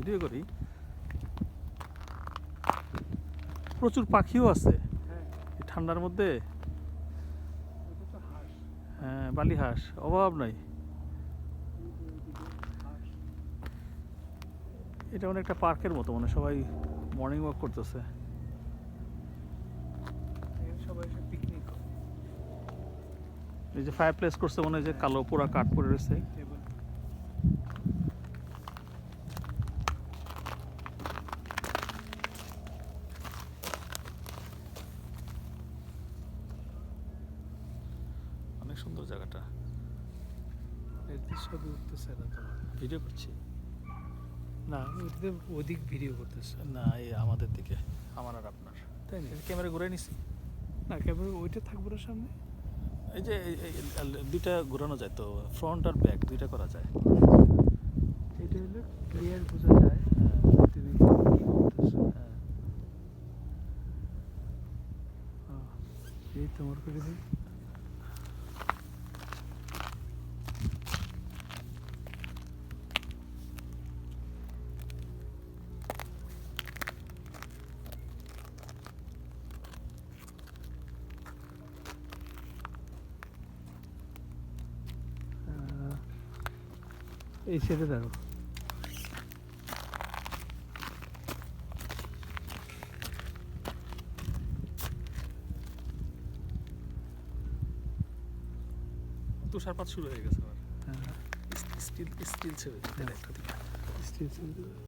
Video করি। প্রচুর পাখিও আছে এই ঠান্ডার মধ্যে। হ্যাঁ, বালি হাঁস অভাব নাই। এটা মানে একটা পার্কের মতো, মানে সবাই মর্নিং ওয়াক করতেছে। সবাই এসে পিকনিক করে। এই যে ফায়ার প্লেস করছে মনে হয়, যে কালো পোড়া কাঠ পড়ে রয়েছে। টেবিল অনেক সুন্দর জায়গাটা। ছবি উঠতেছে না তোমার? ভিডিও করছি না, ওইটাতে অধিক ভিডিও করতেছে না, এই আমাদের দিকে, আমার আর আপনার। তাই না? ক্যামেরা ঘুরে নিছি না, কেবল ওইটা থাকবো না সামনে। এই যে দুইটা ঘোরানো যায় তো, ফ্রন্ট আর ব্যাক দুইটা করা যায়। এটা হলো ক্লিয়ার বোঝা যায় তুমি কি করতেছো। হ্যাঁ, এই তোমার করে দিই। এই ছেড়ে দাও। তুষারপাত শুরু হয়ে গেছে আবার। হ্যাঁ, স্টিল ছেড়ে একটা দিকে। স্টিল ছেড়ে দাও।